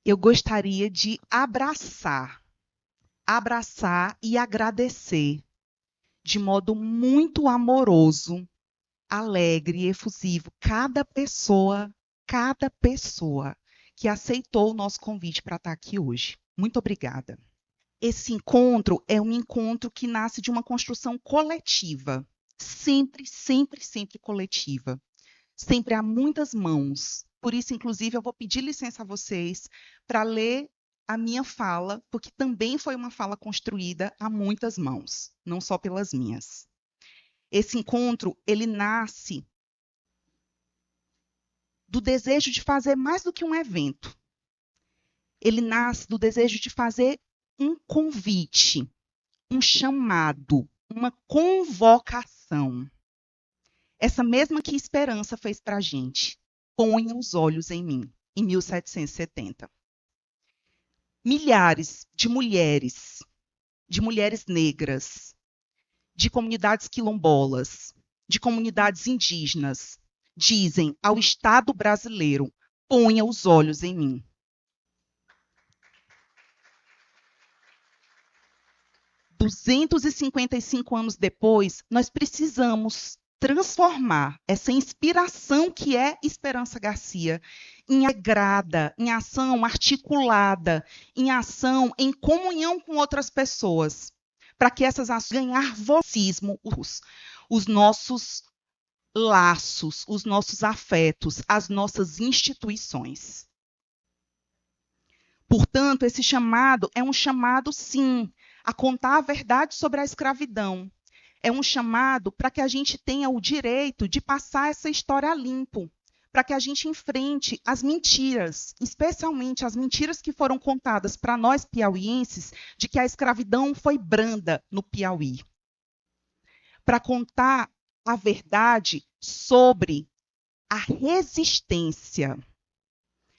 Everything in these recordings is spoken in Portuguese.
eu gostaria de abraçar e agradecer de modo muito amoroso, alegre e efusivo cada pessoa que aceitou o nosso convite para estar aqui hoje. Muito obrigada. Esse encontro é um encontro que nasce de uma construção coletiva, sempre coletiva. Sempre há muitas mãos. Por isso, inclusive, eu vou pedir licença a vocês para ler a minha fala, porque também foi uma fala construída a muitas mãos, não só pelas minhas. Esse encontro, ele nasce do desejo de fazer mais do que um evento. Ele nasce do desejo de fazer um convite, um chamado, uma convocação. Essa mesma que Esperança fez para a gente. Ponha os olhos em mim, em 1770. Milhares de mulheres negras, de comunidades quilombolas, de comunidades indígenas, dizem ao Estado brasileiro: ponha os olhos em mim. "255 anos depois, nós precisamos transformar essa inspiração que é Esperança Garcia em agrada, em ação articulada, em ação em comunhão com outras pessoas, para que essas ações ganhar vocismo, os nossos laços, os nossos afetos, as nossas instituições. Portanto, esse chamado é um chamado, sim, a contar a verdade sobre a escravidão. É um chamado para que a gente tenha o direito de passar essa história a limpo, para que a gente enfrente as mentiras, especialmente as mentiras que foram contadas para nós piauienses, de que a escravidão foi branda no Piauí. Para contar a verdade sobre a resistência,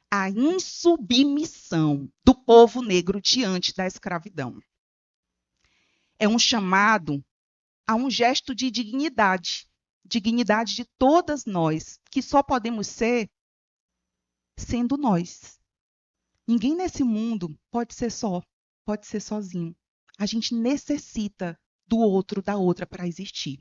a insubmissão do povo negro diante da escravidão. É um chamado a um gesto de dignidade de todas nós, que só podemos ser sendo nós. Ninguém nesse mundo pode ser só, pode ser sozinho. A gente necessita do outro, da outra para existir.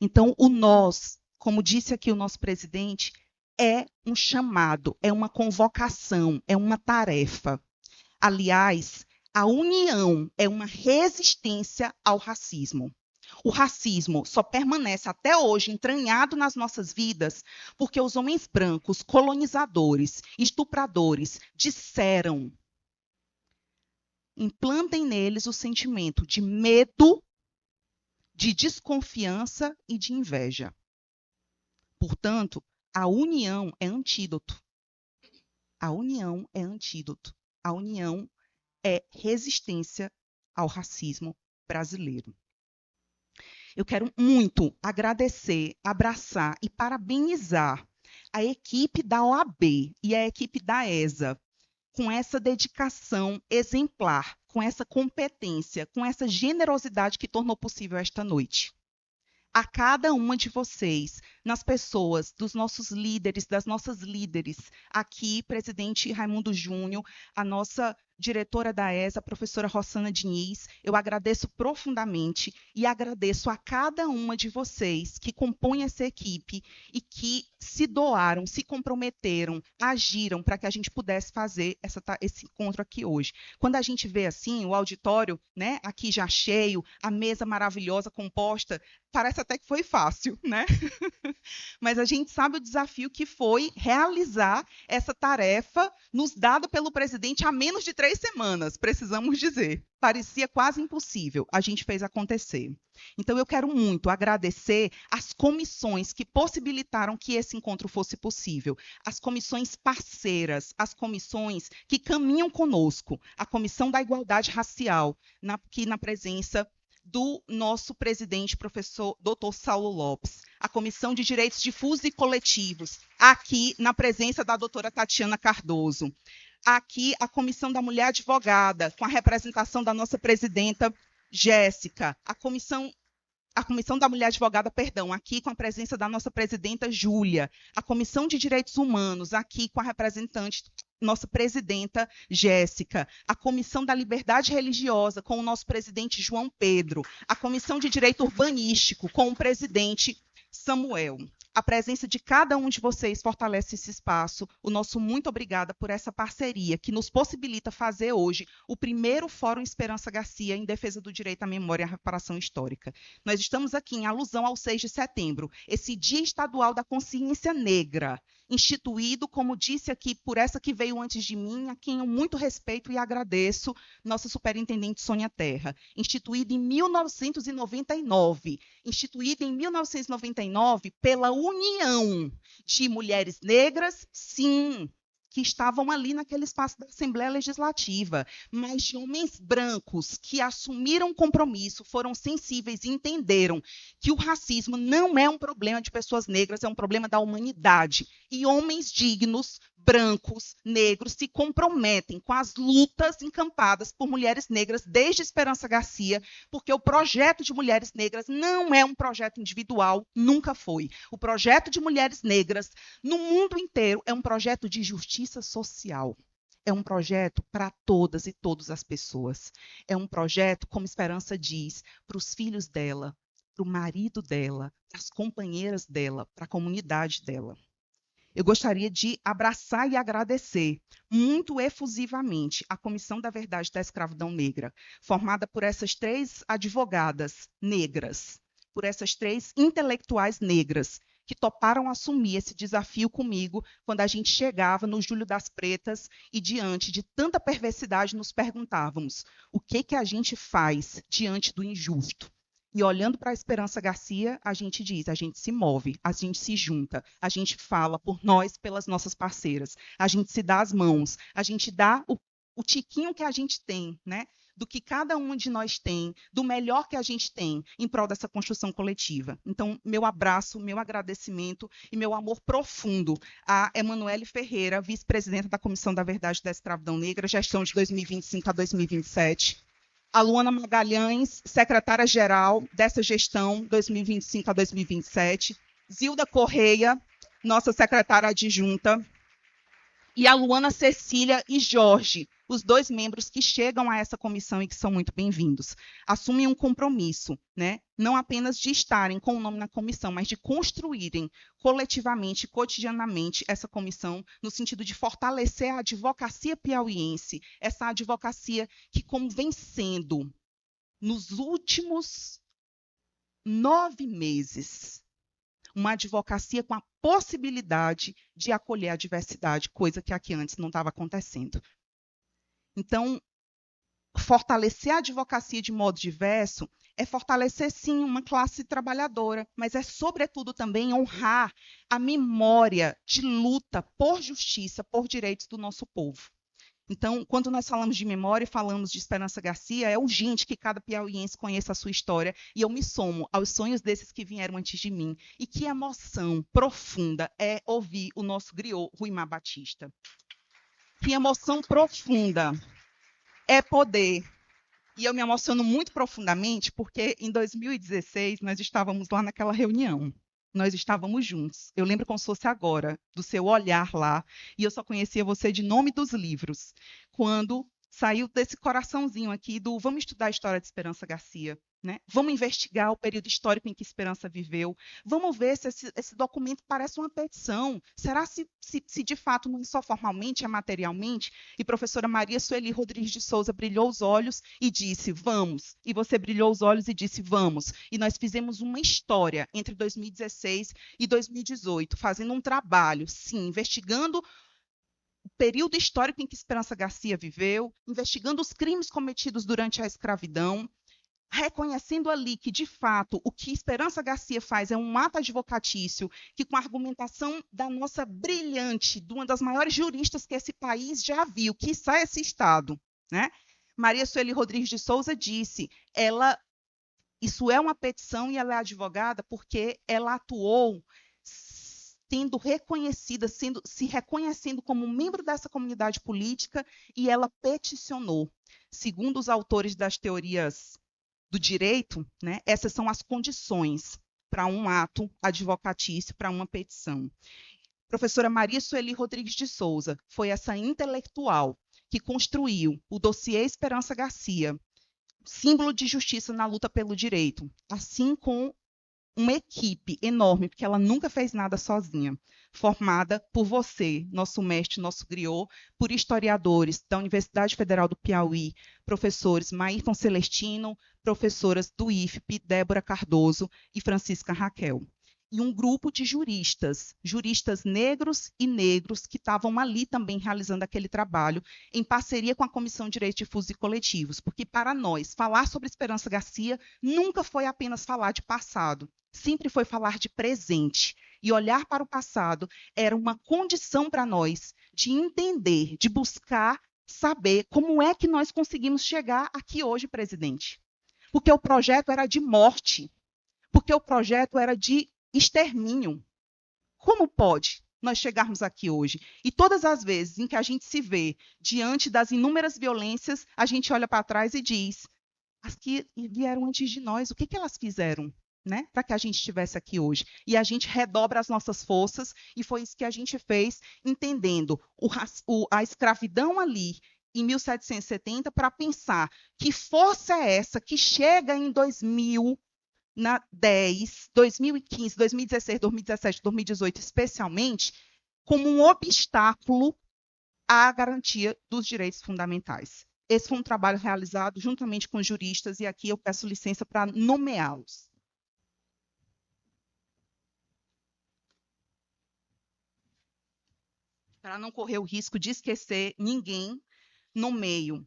Então, o nós, como disse aqui o nosso presidente, é um chamado, é uma convocação, é uma tarefa. Aliás, a união é uma resistência ao racismo. O racismo só permanece até hoje entranhado nas nossas vidas porque os homens brancos, colonizadores, estupradores, disseram: implantem neles o sentimento de medo, de desconfiança e de inveja. Portanto, a união é antídoto. A união é antídoto. A união é resistência ao racismo brasileiro. Eu quero muito agradecer, abraçar e parabenizar a equipe da OAB e a equipe da ESA com essa dedicação exemplar, com essa competência, com essa generosidade que tornou possível esta noite. A cada uma de vocês, nas pessoas, dos nossos líderes, das nossas líderes, aqui, presidente Raimundo Júnior, a nossa diretora da ESA, a professora Rossana Diniz, eu agradeço profundamente e agradeço a cada uma de vocês que compõem essa equipe e que se doaram, se comprometeram, agiram para que a gente pudesse fazer esse encontro aqui hoje. Quando a gente vê assim, o auditório, né, aqui já cheio, a mesa maravilhosa, composta, parece até que foi fácil, né? Mas a gente sabe o desafio que foi realizar essa tarefa nos dada pelo presidente há menos de 3 semanas, precisamos dizer. Parecia quase impossível, a gente fez acontecer. Então, eu quero muito agradecer às comissões que possibilitaram que esse encontro fosse possível, as comissões parceiras, as comissões que caminham conosco, a Comissão da Igualdade Racial, aqui na presença do nosso presidente, professor Dr. Saulo Lopes, a Comissão de Direitos Difusos e Coletivos, aqui na presença da doutora Tatiana Cardoso, aqui a Comissão da Mulher Advogada, com a representação da nossa presidenta Jéssica, a a Comissão da Mulher Advogada, perdão, aqui com a presença da nossa presidenta Júlia, a Comissão de Direitos Humanos, aqui com a representante, nossa presidenta Jéssica, a Comissão da Liberdade Religiosa, com o nosso presidente João Pedro, a Comissão de Direito Urbanístico, com o presidente Samuel. A presença de cada um de vocês fortalece esse espaço. O nosso muito obrigada por essa parceria que nos possibilita fazer hoje o primeiro Fórum Esperança Garcia em defesa do direito à memória e à reparação histórica. Nós estamos aqui em alusão ao 6 de setembro, esse Dia Estadual da Consciência Negra, instituído, como disse aqui, por essa que veio antes de mim, a quem eu muito respeito e agradeço, nossa superintendente Sônia Terra, instituído em 1999, pela União de Mulheres Negras, sim, que estavam ali naquele espaço da Assembleia Legislativa, mas de homens brancos que assumiram compromisso, foram sensíveis e entenderam que o racismo não é um problema de pessoas negras, é um problema da humanidade. E homens dignos, brancos, negros, se comprometem com as lutas encampadas por mulheres negras desde Esperança Garcia, porque o projeto de mulheres negras não é um projeto individual, nunca foi. O projeto de mulheres negras no mundo inteiro é um projeto de justiça social. É um projeto para todas e todas as pessoas. É um projeto, como Esperança diz, para os filhos dela, para o marido dela, para as companheiras dela, para a comunidade dela. Eu gostaria de abraçar e agradecer muito efusivamente a Comissão da Verdade da Escravidão Negra, formada por essas 3 advogadas negras, por essas 3 intelectuais negras, que toparam assumir esse desafio comigo quando a gente chegava no Júlio das Pretas e, diante de tanta perversidade, nos perguntávamos o que a gente faz diante do injusto. E olhando para a Esperança Garcia, a gente diz, a gente se move, a gente se junta, a gente fala por nós, pelas nossas parceiras, a gente se dá as mãos, a gente dá o tiquinho que a gente tem, né? Do que cada um de nós tem, do melhor que a gente tem em prol dessa construção coletiva. Então, meu abraço, meu agradecimento e meu amor profundo a Emanuele Ferreira, vice-presidenta da Comissão da Verdade da Escravidão Negra, gestão de 2025 a 2027, a Luana Magalhães, secretária-geral dessa gestão 2025 a 2027, Zilda Correia, nossa secretária adjunta, e a Luana Cecília e Jorge, os 2 membros que chegam a essa comissão e que são muito bem-vindos. Assumem um compromisso, né? Não apenas de estarem com o nome na comissão, mas de construírem coletivamente, cotidianamente, essa comissão, no sentido de fortalecer a advocacia piauiense, essa advocacia que, como vem sendo, nos últimos 9 meses, uma advocacia com a possibilidade de acolher a diversidade, coisa que aqui antes não estava acontecendo. Então, fortalecer a advocacia de modo diverso é fortalecer, sim, uma classe trabalhadora, mas é, sobretudo, também honrar a memória de luta por justiça, por direitos do nosso povo. Então, quando nós falamos de memória e falamos de Esperança Garcia, é urgente que cada piauiense conheça a sua história, e eu me somo aos sonhos desses que vieram antes de mim. E que emoção profunda é ouvir o nosso griot, Ruimar Batista. Que emoção profunda é poder. E eu me emociono muito profundamente porque, em 2016, nós estávamos lá naquela reunião. Nós estávamos juntos. Eu lembro como se fosse agora, do seu olhar lá, e eu só conhecia você de nome dos livros, quando saiu desse coraçãozinho aqui do vamos estudar a história de Esperança Garcia, né? Vamos investigar o período histórico em que Esperança viveu, vamos ver se esse documento parece uma petição, será se de fato não só formalmente, é materialmente? E professora Maria Sueli Rodrigues de Souza brilhou os olhos e disse, vamos, e você brilhou os olhos e disse, vamos, e nós fizemos uma história entre 2016 e 2018, fazendo um trabalho, sim, investigando o período histórico em que Esperança Garcia viveu, investigando os crimes cometidos durante a escravidão, reconhecendo ali que, de fato, o que Esperança Garcia faz é um ato advocatício que, com a argumentação da nossa brilhante, de uma das maiores juristas que esse país já viu, quiçá esse Estado, né? Maria Sueli Rodrigues de Souza disse, isso é uma petição e ela é advogada porque ela atuou sendo reconhecida, se reconhecendo como membro dessa comunidade política, e ela peticionou. Segundo os autores das teorias do direito, né, essas são as condições para um ato advocatício, para uma petição. Professora Maria Sueli Rodrigues de Souza foi essa intelectual que construiu o dossiê Esperança Garcia, símbolo de justiça na luta pelo direito, assim com uma equipe enorme, porque ela nunca fez nada sozinha, formada por você, nosso mestre, nosso griot, por historiadores da Universidade Federal do Piauí, professores Maírton Celestino, professoras do IFP, Débora Cardoso e Francisca Raquel. E um grupo de juristas negros e negros, que estavam ali também realizando aquele trabalho, em parceria com a Comissão de Direitos Difusos e Coletivos, porque para nós, falar sobre Esperança Garcia nunca foi apenas falar de passado, sempre foi falar de presente. E olhar para o passado era uma condição para nós de entender, de buscar saber como é que nós conseguimos chegar aqui hoje, presidente. Porque o projeto era de morte, porque o projeto era de extermínio. Como pode nós chegarmos aqui hoje? E todas as vezes em que a gente se vê diante das inúmeras violências, a gente olha para trás e diz: as que vieram antes de nós, o que elas fizeram, né, para que a gente estivesse aqui hoje? E a gente redobra as nossas forças, e foi isso que a gente fez, entendendo a escravidão ali em 1770, para pensar que força é essa que chega em 2010, 2015, 2016, 2017, 2018, especialmente, como um obstáculo à garantia dos direitos fundamentais. Esse foi um trabalho realizado juntamente com juristas, e aqui eu peço licença para nomeá-los. Para não correr o risco de esquecer ninguém, nomeio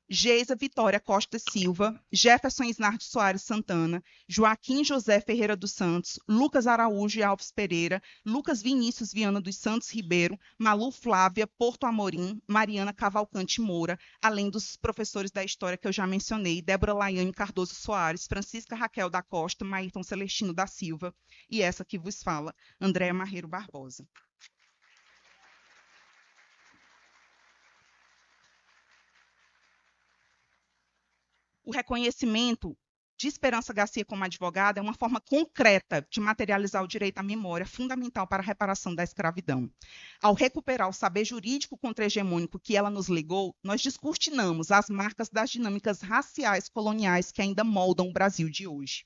Geisa Vitória Costa Silva, Jefferson Isnardo Soares Santana, Joaquim José Ferreira dos Santos, Lucas Araújo e Alves Pereira, Lucas Vinícius Viana dos Santos Ribeiro, Malu Flávia Porto Amorim, Mariana Cavalcante Moura, além dos professores da história que eu já mencionei, Débora Laiane Cardoso Soares, Francisca Raquel da Costa, Maírton Celestino da Silva, e essa que vos fala, Andréa Marreiro Barbosa. O reconhecimento de Esperança Garcia como advogada é uma forma concreta de materializar o direito à memória, fundamental para a reparação da escravidão. Ao recuperar o saber jurídico contra-hegemônico que ela nos legou, nós descortinamos as marcas das dinâmicas raciais coloniais que ainda moldam o Brasil de hoje.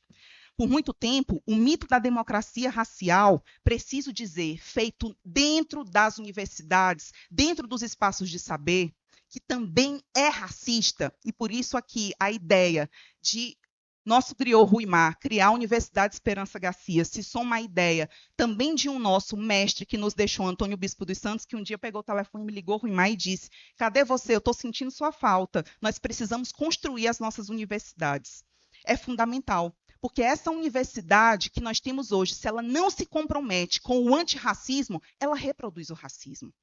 Por muito tempo, o mito da democracia racial, preciso dizer, feito dentro das universidades, dentro dos espaços de saber, que também é racista, e por isso aqui a ideia de nosso griot Rui Mar criar a Universidade Esperança Garcia se soma à ideia também de um nosso mestre que nos deixou, Antônio Bispo dos Santos, que um dia pegou o telefone, me ligou, Rui Mar, e disse: cadê você? Eu estou sentindo sua falta. Nós precisamos construir as nossas universidades. É fundamental, porque essa universidade que nós temos hoje, se ela não se compromete com o antirracismo, ela reproduz o racismo.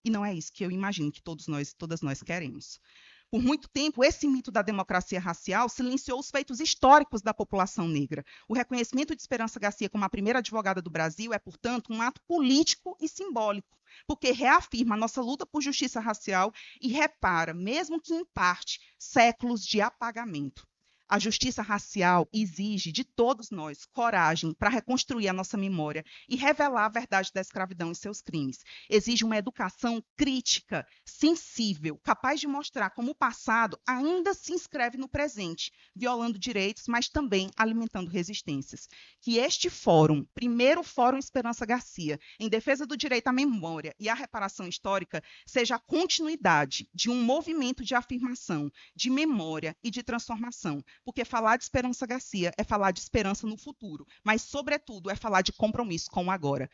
E não é isso que eu imagino que todas nós queremos. Por muito tempo, esse mito da democracia racial silenciou os feitos históricos da população negra. O reconhecimento de Esperança Garcia como a primeira advogada do Brasil é, portanto, um ato político e simbólico, porque reafirma a nossa luta por justiça racial e repara, mesmo que em parte, séculos de apagamento. A justiça racial exige de todos nós coragem para reconstruir a nossa memória e revelar a verdade da escravidão e seus crimes. Exige uma educação crítica, sensível, capaz de mostrar como o passado ainda se inscreve no presente, violando direitos, mas também alimentando resistências. Que este fórum, primeiro Fórum Esperança Garcia, em defesa do direito à memória e à reparação histórica, seja a continuidade de um movimento de afirmação, de memória e de transformação. Porque falar de Esperança Garcia é falar de esperança no futuro, mas, sobretudo, é falar de compromisso com o agora.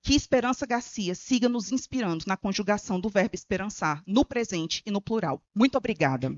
Que Esperança Garcia siga nos inspirando na conjugação do verbo esperançar, no presente e no plural. Muito obrigada.